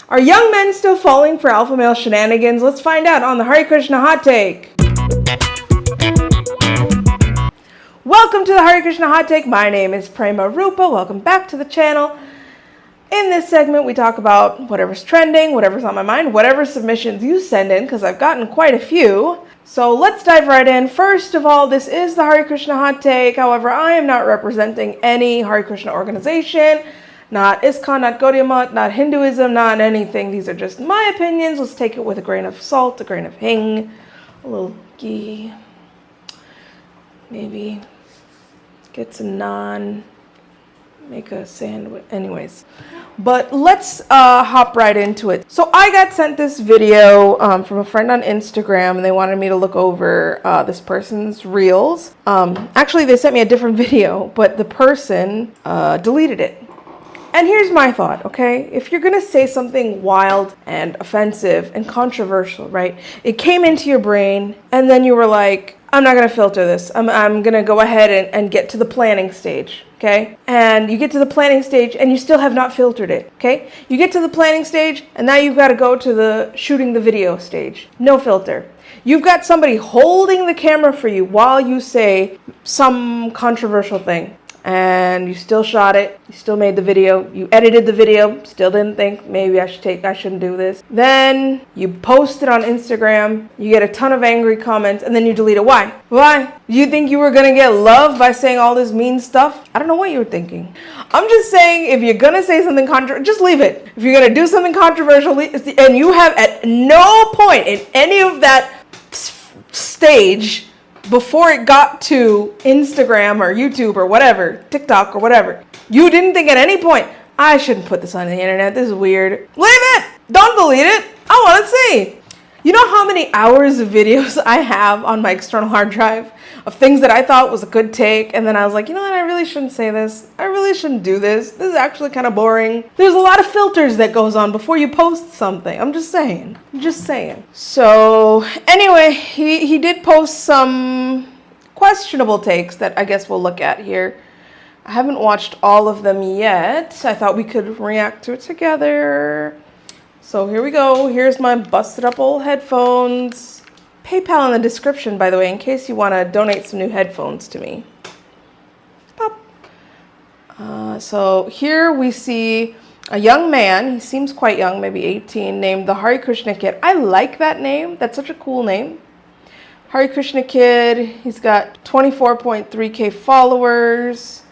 Are young men still falling for alpha male shenanigans? Let's find out on the Hare Krishna Hot Take. Welcome to the Hare Krishna Hot Take. My name is Prema Rupa. Welcome back to the channel. In this segment, we talk about whatever's trending, whatever's on my mind, whatever submissions you send in, because I've gotten quite a few. So let's dive right in. First of all, this is the Hare Krishna Hot Take. However, I am not representing any Hare Krishna organization, not ISKCON, not Gaudiya Math, not Hinduism, not anything. These are just my opinions. Let's take it with a grain of salt, a grain of hing, a little ghee, maybe get some naan, make a sandwich. Anyways, but let's hop right into it. So I got sent this video from a friend on Instagram, and they wanted me to look over this person's reels. Actually, they sent me a different video, but the person deleted it. And here's my thought, okay? If you're gonna say something wild and offensive and controversial, right? It came into your brain, and then you were like, I'm not gonna filter this. I'm gonna go ahead and get to the planning stage, okay? And you get to the planning stage and you still have not filtered it, okay? You get to the planning stage and now you've gotta go to the shooting the video stage. No filter. You've got somebody holding the camera for you while you say some controversial thing. And you still shot it, you still made the video, you edited the video, still didn't think maybe I shouldn't do this. Then you post it on Instagram, you get a ton of angry comments, and then you delete it. Why? Why? You think you were gonna get love by saying all this mean stuff? I don't know what you were thinking. I'm just saying, if you're gonna say something controversial, just leave it. If you're gonna do something controversial, and you have at no point in any of that stage before it got to Instagram or YouTube or whatever, TikTok or whatever, you didn't think at any point, I shouldn't put this on the internet, this is weird. Leave it! Don't delete it! I want to see! You know how many hours of videos I have on my external hard drive of things that I thought was a good take, and then I was like, you know what, I really shouldn't say this. I really shouldn't do this. This is actually kind of boring. There's a lot of filters that goes on before you post something. I'm just saying. So anyway, he did post some questionable takes that I guess we'll look at here. I haven't watched all of them yet. I thought we could react to it together. So here we go. Here's my busted up old headphones. PayPal in the description, by the way, in case you want to donate some new headphones to me. Pop. So here we see a young man. He seems quite young, maybe 18, named the HareKrishnaKid. I like that name. That's such a cool name. HareKrishnaKid. He's got 24.3K followers.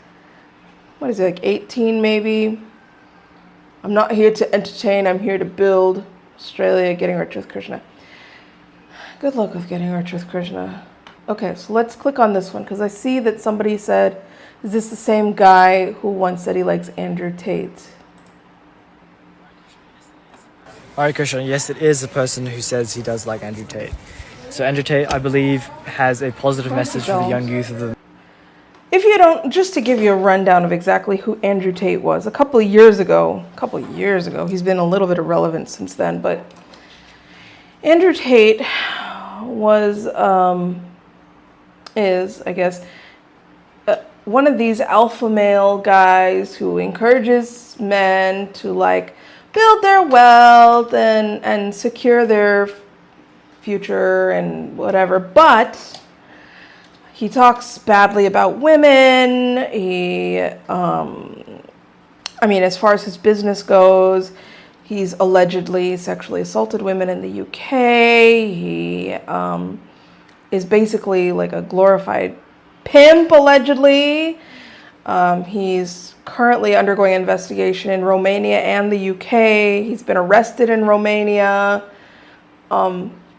What is it, like 18 maybe? I'm not here to entertain. I'm here to build. Australia, getting rich with Krishna. Good luck with getting rich with Krishna. Okay, so let's click on this one because I see that somebody said, is this the same guy who once said he likes Andrew Tate? Hare Krishna, yes, it is a person who says he does like Andrew Tate. So Andrew Tate, I believe, has a positive message for the young youth of the... If you don't, just to give you a rundown of exactly who Andrew Tate was, a couple of years ago, he's been a little bit irrelevant since then, but Andrew Tate was, is, I guess, one of these alpha male guys who encourages men to like build their wealth and secure their future and whatever, but he talks badly about women. He, as far as his business goes, he's allegedly sexually assaulted women in the UK. He is basically like a glorified pimp, allegedly. He's currently undergoing investigation in Romania and the UK. He's been arrested in Romania.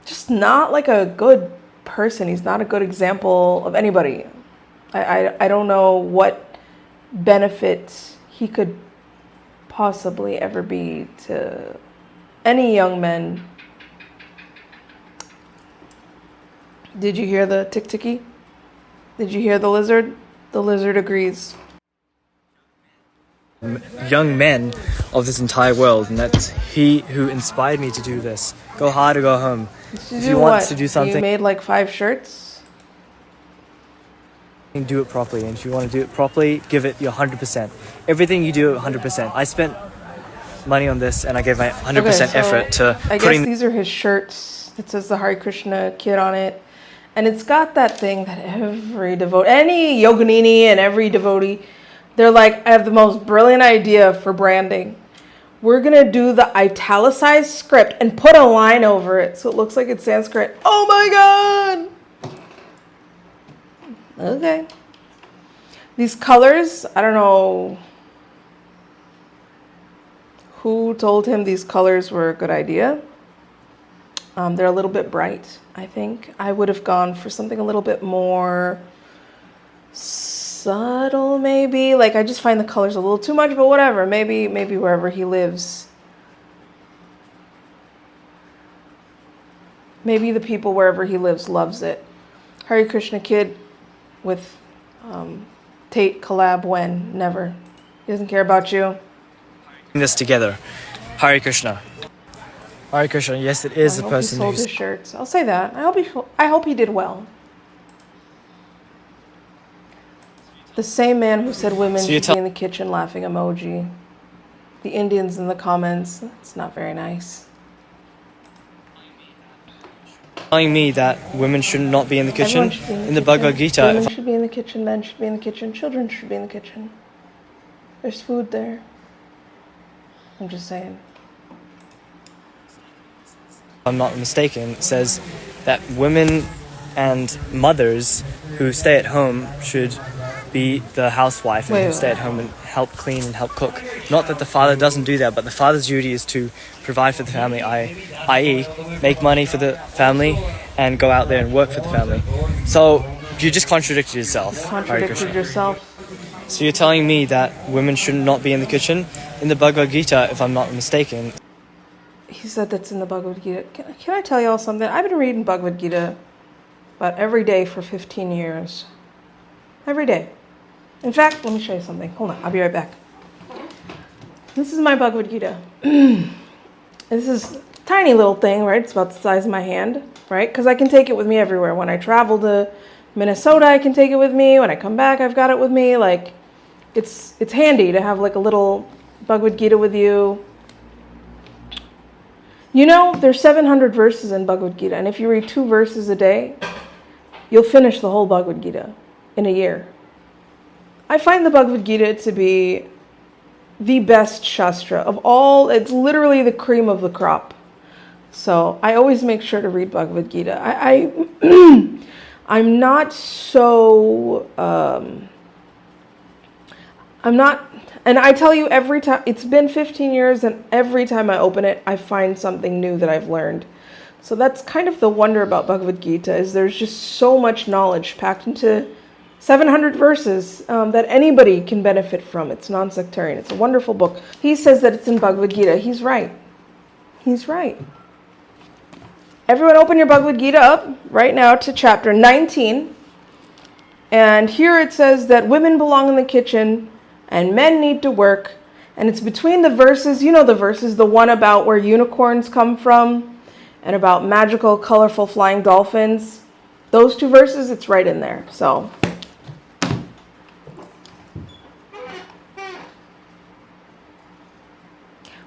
Just not like a good person. He's not a good example of anybody. I don't know what benefit he could possibly ever be to any young men. Did you hear the tick-ticky? Did you hear the lizard? The lizard agrees. Young men of this entire world, and that's he who inspired me to do this. Go hard or go home. If you want to do something, you made like 5 shirts. Do it properly, and if you want to do it properly, give it your 100%. Everything you do 100%. I spent money on this, and I gave my 100% effort to I guess these are his shirts. It says the Hare Krishna Kid on it. And it's got that thing that every devotee, any yoginini and every devotee, they're like, I have the most brilliant idea for branding. We're going to do the italicized script and put a line over it so it looks like it's Sanskrit. Oh my God! Okay. These colors, I don't know who told him these colors were a good idea. They're a little bit bright, I think. I would have gone for something a little bit more subtle, maybe. Like, I just find the colors a little too much, but whatever. Maybe wherever he lives. Maybe the people wherever he lives loves it. Hare Krishna Kid with Tate collab when? Never. He doesn't care about you. This together. Hare Krishna. Hare Krishna, yes, it is a person who sold his shirts. I'll say that. I hope he did well. The same man who said women should be in the kitchen laughing emoji. The Indians in the comments. It's not very nice. Telling me that women should not be in the kitchen. In the Bhagavad Gita. Women should be in the kitchen, men should be in the kitchen, children should be in the kitchen. There's food there. I'm just saying. If I'm not mistaken, it says that women and mothers who stay at home should be the housewife and who stay at home and help clean and help cook. Not that the father doesn't do that, but the father's duty is to provide for the family, i.e. make money for the family and go out there and work for the family. So you just contradicted yourself. Contradicted yourself. So you're telling me that women should not be in the kitchen? In the Bhagavad Gita, if I'm not mistaken. He said that's in the Bhagavad Gita. Can I tell y'all something? I've been reading Bhagavad Gita about every day for 15 years. Every day. In fact, let me show you something. Hold on, I'll be right back. This is my Bhagavad Gita. This is a tiny little thing, right? It's about the size of my hand, right? Because I can take it with me everywhere. When I travel to Minnesota, I can take it with me. When I come back, I've got it with me. Like, it's handy to have like a little Bhagavad Gita with you. You know, there's 700 verses in Bhagavad Gita, and if you read 2 verses a day, you'll finish the whole Bhagavad Gita in a year. I find the Bhagavad Gita to be the best Shastra of all. It's literally the cream of the crop. So I always make sure to read Bhagavad Gita. I'm not so... And I tell you, every time, it's been 15 years, and every time I open it, I find something new that I've learned. So that's kind of the wonder about Bhagavad Gita, is there's just so much knowledge packed into 700 verses that anybody can benefit from. It's non-sectarian. It's a wonderful book. He says that it's in Bhagavad Gita. He's right. He's right. Everyone open your Bhagavad Gita up right now to chapter 19. And here it says that women belong in the kitchen and men need to work. And it's between the verses, you know the verses, the one about where unicorns come from and about magical, colorful flying dolphins. Those 2 verses, it's right in there. So,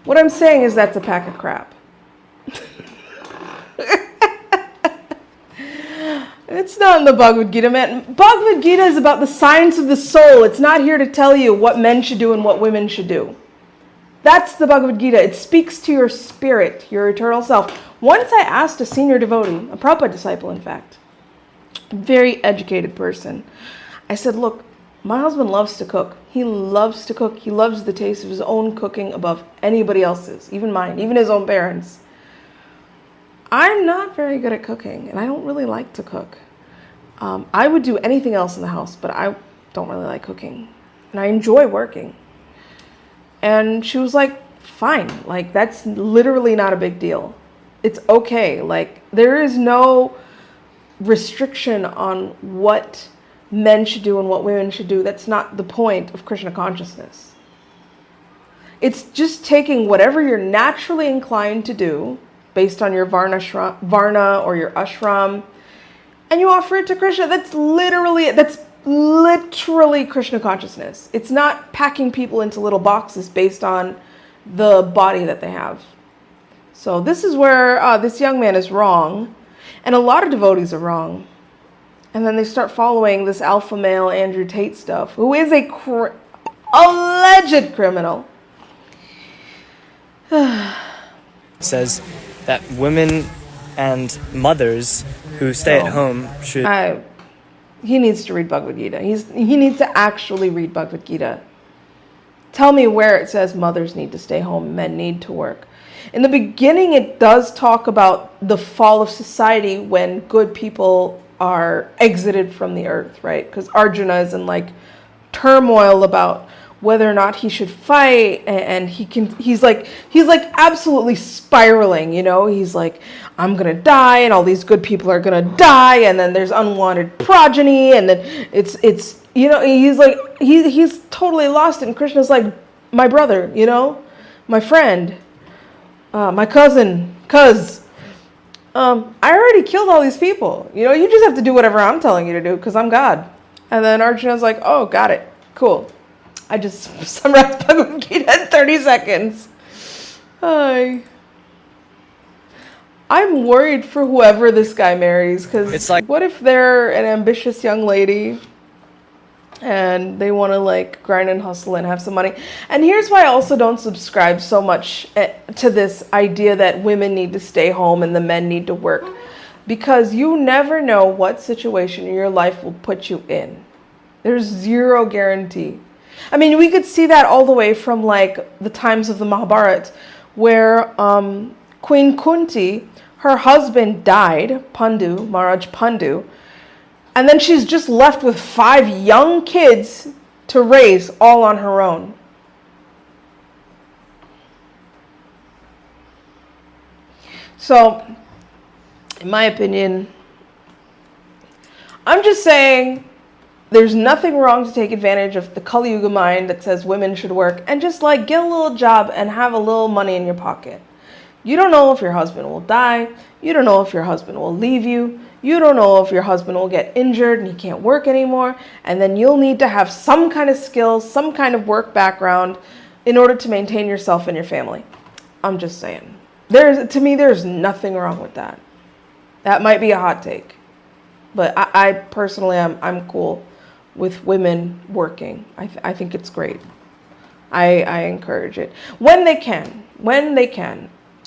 what I'm saying is that's a pack of crap. It's not in the Bhagavad Gita, man. Bhagavad Gita is about the science of the soul. It's not here to tell you what men should do and what women should do. That's the Bhagavad Gita. It speaks to your spirit, your eternal self. Once I asked a senior devotee, a Prabhupada disciple, in fact, a very educated person, I said, look, my husband loves to cook. He loves to cook. He loves the taste of his own cooking above anybody else's, even mine, even his own parents. I'm not very good at cooking, and I don't really like to cook. I would do anything else in the house, but I don't really like cooking. And I enjoy working. And she was like, fine. Like, that's literally not a big deal. It's okay. Like, there is no restriction on what men should do and what women should do. That's not the point of Krishna consciousness. It's just taking whatever you're naturally inclined to do based on your varna or your ashram, and you offer it to Krishna. That's literally Krishna consciousness. It's not packing people into little boxes based on the body that they have. So this is where this young man is wrong, and a lot of devotees are wrong. And then they start following this alpha male Andrew Tate stuff, who is a alleged criminal. Says that women and mothers who stay at home should... He needs to read Bhagavad Gita. He needs to actually read Bhagavad Gita. Tell me where it says mothers need to stay home, men need to work. In the beginning, it does talk about the fall of society when good people are exited from the earth, right? Because Arjuna is in like turmoil about whether or not he should fight, and he's like absolutely spiraling, you know? He's like, I'm gonna die, and all these good people are gonna die, and then there's unwanted progeny, and then it's you know, he's like, he's totally lost it, and Krishna's like, my brother, you know, my friend, my cousin, I already killed all these people, you know, you just have to do whatever I'm telling you to do, because I'm God. And then Arjuna's like, oh, got it, cool. I just summarized Bhagavad Gita in 30 seconds. I'm worried for whoever this guy marries, because it's like, what if they're an ambitious young lady and they want to like grind and hustle and have some money? And here's why I also don't subscribe so much to this idea that women need to stay home and the men need to work, because you never know what situation your life will put you in. There's zero guarantee. I mean, we could see that all the way from like the times of the Mahabharata, where Queen Kunti, her husband died, Maharaj Pandu, and then she's just left with 5 young kids to raise all on her own. So, in my opinion, I'm just saying, there's nothing wrong to take advantage of the Kali Yuga mind that says women should work and just like get a little job and have a little money in your pocket. You don't know if your husband will die. You don't know if your husband will leave you. You don't know if your husband will get injured and he can't work anymore. And then you'll need to have some kind of skills, some kind of work background in order to maintain yourself and your family. I'm just saying. To me, there's nothing wrong with that. That might be a hot take. But I personally, I'm cool with women working. I think it's great. I encourage it. When they can.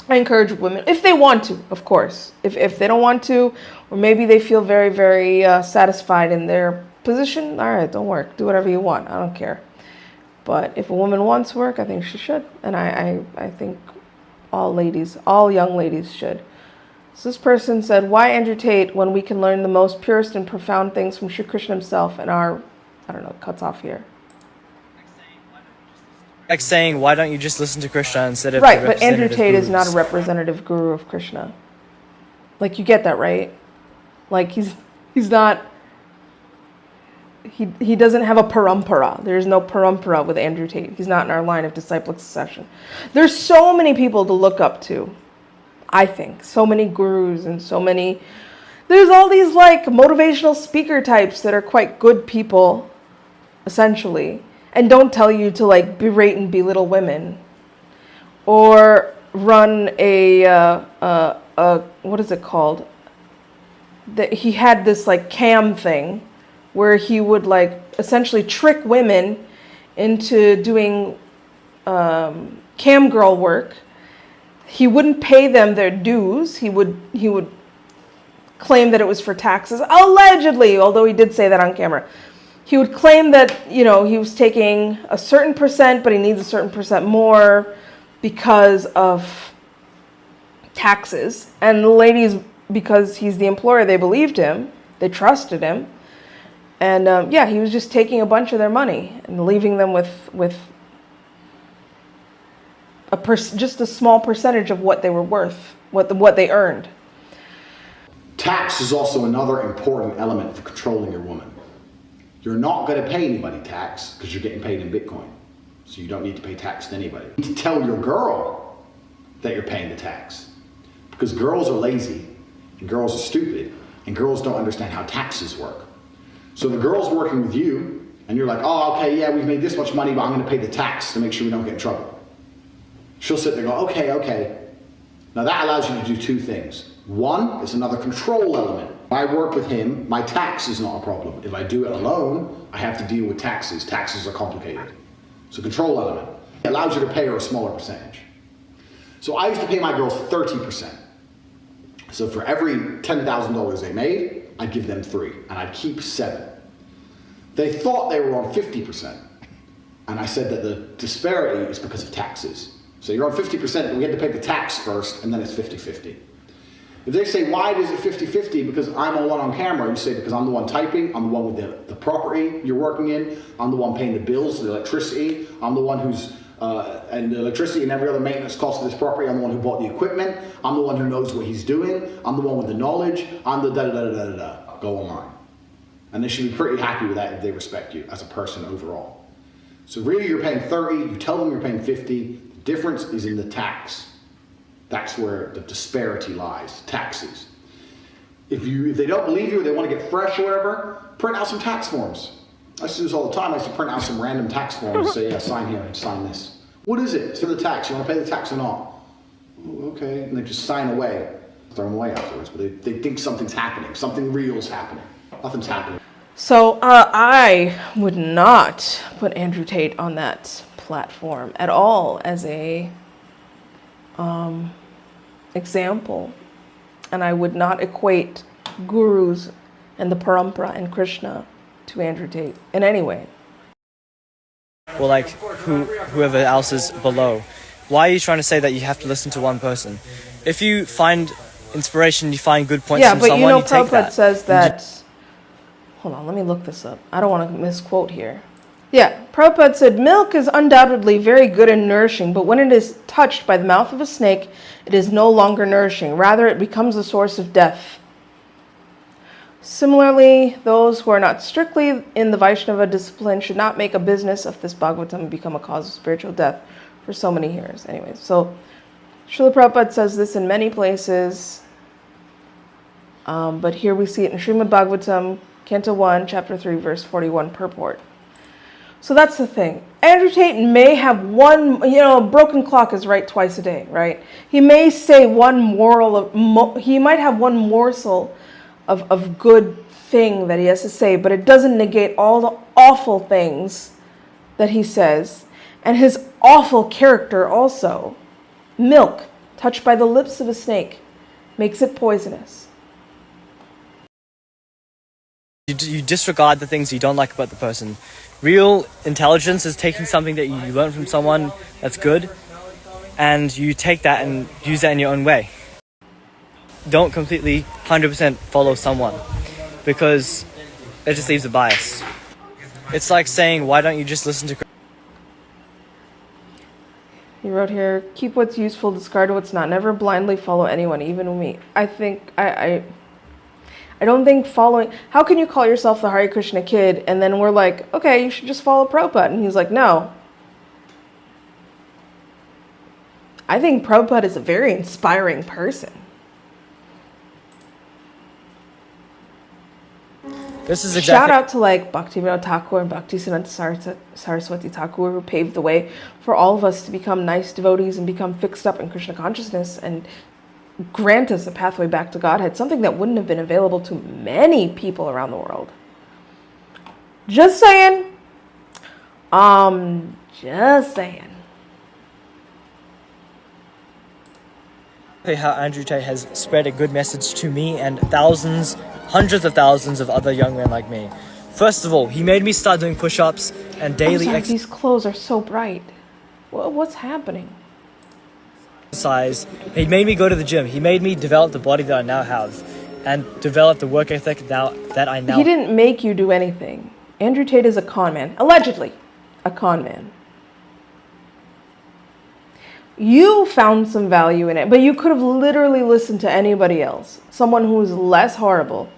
I encourage women, if they want to, of course. If they don't want to, or maybe they feel very, very satisfied in their position, all right, don't work. Do whatever you want. I don't care. But if a woman wants to work, I think she should. And I think all young ladies should. So this person said, why Andrew Tate when we can learn the most purest and profound things from Sri Krishna himself and our, I don't know, cuts off here. Like saying, why don't you just listen to Krishna instead of right, but Andrew Tate is not a representative guru of Krishna. Like, you get that, right? Like, he's not, he doesn't have a parampara. There's no parampara with Andrew Tate. He's not in our line of disciplic succession. There's so many people to look up to, I think. So many gurus and so many, there's all these like motivational speaker types that are quite good people, essentially, and don't tell you to like berate and belittle women, or run a what is it called? That he had this like cam thing where he would like essentially trick women into doing cam girl work. He wouldn't pay them their dues. He would claim that it was for taxes, allegedly, although he did say that on camera. He would claim that, you know, he was taking a certain percent, but he needs a certain percent more because of taxes. And the ladies, because he's the employer, they believed him. They trusted him. And yeah, he was just taking a bunch of their money and leaving them with just a small percentage of what they were worth, what they earned. Tax is also another important element for controlling your woman. You're not going to pay anybody tax because you're getting paid in Bitcoin. So you don't need to pay tax to anybody. You need to tell your girl that you're paying the tax. Because girls are lazy, and girls are stupid, and girls don't understand how taxes work. So the girl's working with you, and you're like, oh, okay, yeah, we've made this much money, but I'm going to pay the tax to make sure we don't get in trouble. She'll sit there and go, okay, okay. Now that allows you to do two things. One, it's another control element. If I work with him, my tax is not a problem. If I do it alone, I have to deal with taxes. Taxes are complicated. So control element. It allows you to pay her a smaller percentage. So I used to pay my girls 30%. So for every $10,000 they made, I'd give them 3, and I'd keep 7. They thought they were on 50%. And I said that the disparity is because of taxes. So you're on 50%, and we had to pay the tax first, and then it's 50-50. If they say, why is it 50-50? Because I'm the one on camera. You say, because I'm the one typing, I'm the one with the property you're working in, I'm the one paying the bills, the electricity, I'm the one who's, and the electricity and every other maintenance cost of this property, I'm the one who bought the equipment, I'm the one who knows what he's doing, I'm the one with the knowledge, I'm the da-da-da-da-da-da. Go online. And they should be pretty happy with that if they respect you as a person overall. So really you're paying 30, you tell them you're paying 50, the difference is in the tax. That's where the disparity lies, taxes. If they don't believe you or they want to get fresh or whatever, print out some tax forms. I used to do this all the time. I used to print out some random tax forms and say, yeah, sign here and sign this. What is it? It's for the tax. You want to pay the tax or not? Oh, okay. And they just sign away. Throw them away afterwards. But they think something's happening. Something real's happening. Nothing's happening. So I would not put Andrew Tate on that platform at all as a example, and I would not equate gurus and the parampara and Krishna to Andrew Tate in any way. Well, like whoever else is below. Why are you trying to say that you have to listen to one person? If you find inspiration, you find good points from someone, you take that. Prabhupada says that. Hold on, let me look this up. I don't want to misquote here. Yeah, Prabhupada said, milk is undoubtedly very good and nourishing, but when it is touched by the mouth of a snake, it is no longer nourishing. Rather, it becomes a source of death. Similarly, those who are not strictly in the Vaishnava discipline should not make a business of this Bhagavatam and become a cause of spiritual death for so many years. Anyways, so Srila Prabhupada says this in many places, but here we see it in Srimad Bhagavatam, Canto 1, Chapter 3, Verse 41, purport. So that's the thing. Andrew Tate may have one, a broken clock is right twice a day, right? He may say one he might have one morsel of good thing that he has to say, but it doesn't negate all the awful things that he says. And his awful character also. Milk, touched by the lips of a snake, makes it poisonous. You disregard the things you don't like about the person. Real intelligence is taking something that you learn from someone that's good, and you take that and use that in your own way. Don't completely 100% follow someone, because it just leaves a bias. It's like saying, why don't you just listen to... He wrote here, keep what's useful, discard what's not. Never blindly follow anyone, even me. I think, I don't think following... How can you call yourself the Hare Krishna Kid and then we're like, okay, you should just follow Prabhupada? And he's like, no. I think Prabhupada is a very inspiring person. This is Shout out to like Bhaktivinoda Thakur and Bhaktisiddhanta Saraswati Thakur, who paved the way for all of us to become nice devotees and become fixed up in Krishna consciousness and grant us a pathway back to Godhead, something that wouldn't have been available to many people around the world. Just saying. Just saying. How Andrew Tate has spread a good message to me and thousands, hundreds of thousands of other young men like me. First of all, he made me start doing push-ups and daily exercise. These clothes are so bright. What's happening? He made me go to the gym. He made me develop the body that I now have and develop the work ethic that I now... He didn't make you do anything. Andrew Tate is a con man. Allegedly, a con man. You found some value in it, but you could have literally listened to anybody else. Someone who was less horrible.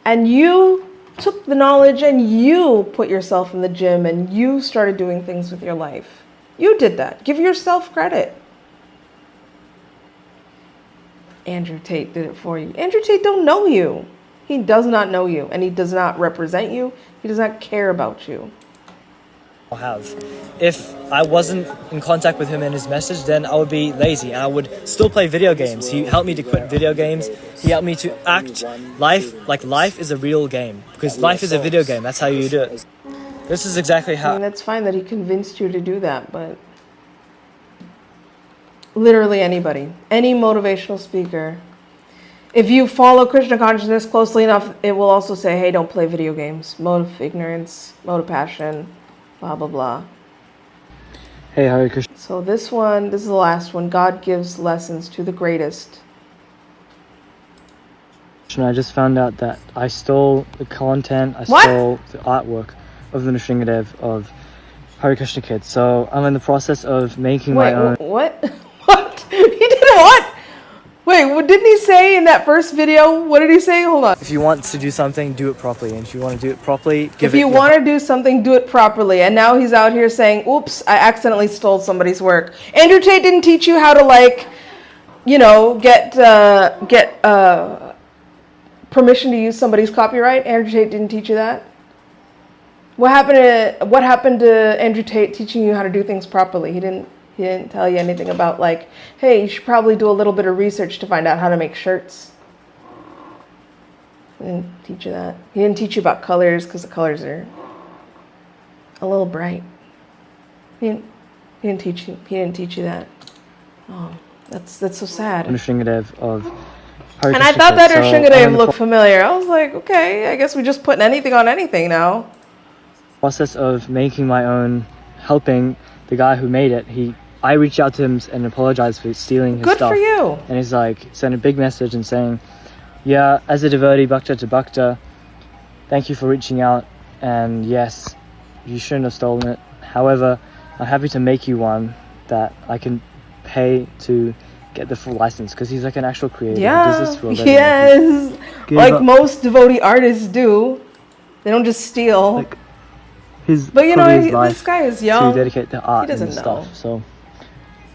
And you took the knowledge and you put yourself in the gym and you started doing things with your life. You did that. Give yourself credit. Andrew Tate did it for you. Andrew Tate don't know you. He does not know you, and he does not represent you. He does not care about you. have. If I wasn't in contact with him and his message, then I would be lazy and I would still play video games. He helped me to quit video games. He helped me to act life is a real game, because life is a video game. That's how you do it. This is exactly I how. mean, that's fine that he convinced you to do that, but literally anybody, any motivational speaker, if you follow Krishna consciousness closely enough, it will also say, hey, don't play video games. Mode of ignorance, mode of passion, blah, blah, blah. Hey, Hare Krishna. So this is the last one. God gives lessons to the greatest. I just found out that I stole the content, I What? stole the artwork of the Nrsingadev of HareKrishnaKid. So I'm in the process of making my own. What? What? He did what? Wait, what didn't he say in that first video? What did he say? Hold on. If you want to do something, do it properly. And if you want to do it properly, If you want to do something, do it properly. And now he's out here saying, oops, I accidentally stole somebody's work. Andrew Tate didn't teach you how to, like, you know, get permission to use somebody's copyright. Andrew Tate didn't teach you that. What happened to Andrew Tate teaching you how to do things properly? He didn't tell you anything about, like, hey, you should probably do a little bit of research to find out how to make shirts. He didn't teach you that. He didn't teach you about colors, because the colors are a little bright. He didn't teach you that. Oh, that's so sad. Nrsingadev of HareKrishnaKid. And I thought that Nrsingadev looked familiar. I was like, okay, I guess we're just putting anything on anything now. Process of making my own, helping the guy who made it. I reached out to him and apologized for stealing his Good stuff. for you. And he's like, sent a big message and saying, yeah, as a devotee, bhakta to bhakta, thank you for reaching out. And yes, you shouldn't have stolen it. However, I'm happy to make you one that I can pay to get the full license, because he's like an actual creator. Yeah. He does this for a living. Yes. Like most devotee artists do. They don't just steal. Like his, but you know, his life this guy is young. to dedicate to art He doesn't and know. stuff. So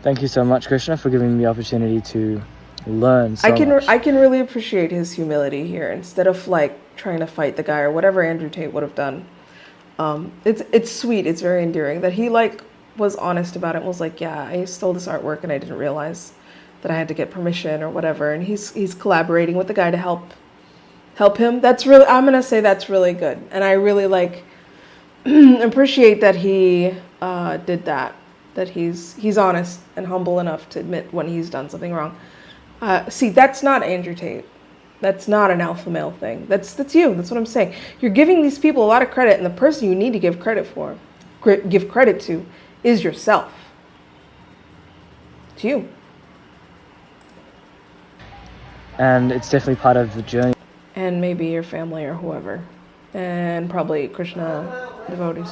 thank you so much, Krishna, for giving me the opportunity to learn so much. I can really appreciate his humility here, instead of like trying to fight the guy or whatever Andrew Tate would have done. It's sweet. It's very endearing that he like was honest about it and was like, yeah, I stole this artwork and I didn't realize that I had to get permission or whatever. And he's collaborating with the guy to help him. That's really, I'm gonna say that's really good. And I really like appreciate that he did that. That he's honest and humble enough to admit when he's done something wrong. See, that's not Andrew Tate. That's not an alpha male thing. That's you. That's what I'm saying. You're giving these people a lot of credit, and the person you need to give credit to is yourself. It's you. And it's definitely part of the journey. And maybe your family or whoever. And probably Krishna devotees.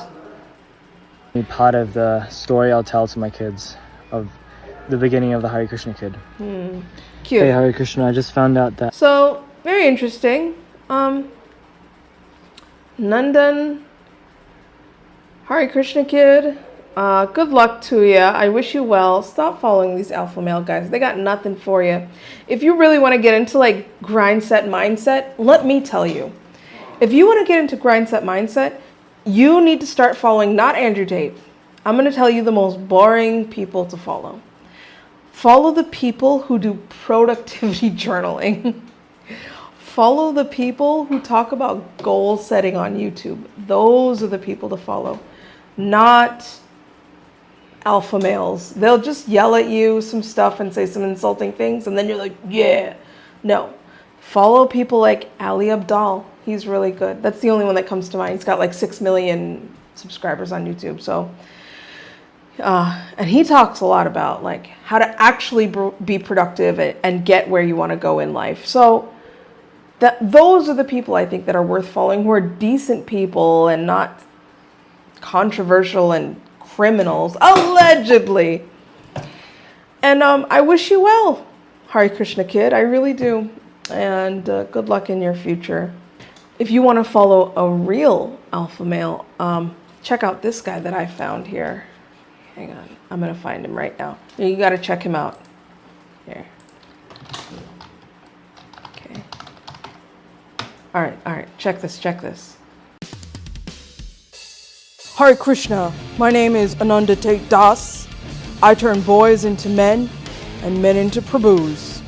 Part of the story I'll tell to my kids of the beginning of the Hare Krishna Kid. Cute. Hey, Hare Krishna, I just found out that. So, very interesting. Nandan, Hare Krishna Kid, good luck to you. I wish you well. Stop following these alpha male guys. They got nothing for you. If you really want to get into like grind set mindset, let me tell you. If you want to get into grind set mindset, you need to start following not Andrew Tate. I'm going to tell you the most boring people to follow. Follow the people who do productivity journaling. Follow the people who talk about goal setting on YouTube. Those are the people to follow, not alpha males. They'll just yell at you some stuff and say some insulting things, and then you're like, yeah. No. Follow people like Ali Abdal. He's really good. That's the only one that comes to mind. He's got like 6 million subscribers on YouTube. So, and he talks a lot about like how to actually be productive and get where you want to go in life. So those are the people I think that are worth following, who are decent people and not controversial and criminals, allegedly. And I wish you well, Hare Krishna Kid. I really do. And good luck in your future. If you want to follow a real alpha male, check out this guy that I found here. Hang on, I'm going to find him right now. You got to check him out. Here. Okay. All right. Check this. Hare Krishna, my name is Ananda Tate Das. I turn boys into men and men into Prabhus.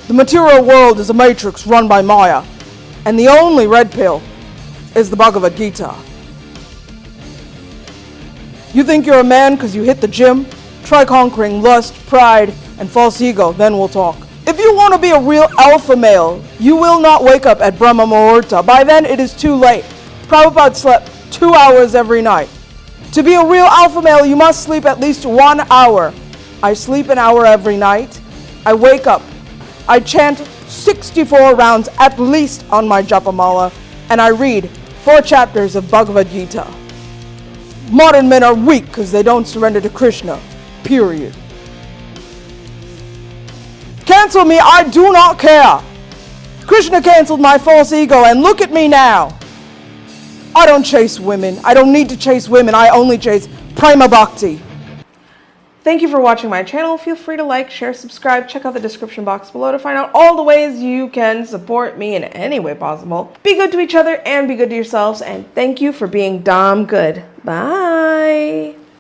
The material world is a matrix run by Maya, and the only red pill is the Bhagavad Gita. You think you're a man because you hit the gym? Try conquering lust, pride, and false ego, then we'll talk. If you want to be a real alpha male, you will not wake up at Brahma Muhurta. By then it is too late. Prabhupada slept 2 hours every night. To be a real alpha male, you must sleep at least 1 hour. I sleep an hour every night. I wake up. I chant 64 rounds at least on my japamala, and I read 4 chapters of Bhagavad Gita. Modern men are weak because they don't surrender to Krishna. Period. Cancel me, I do not care. Krishna canceled my false ego, and look at me now. I don't chase women. I don't need to chase women. I only chase Prema Bhakti. Thank you for watching my channel. Feel free to like, share, subscribe. Check out the description box below to find out all the ways you can support me in any way possible. Be good to each other and be good to yourselves. And thank you for being damn good. Bye.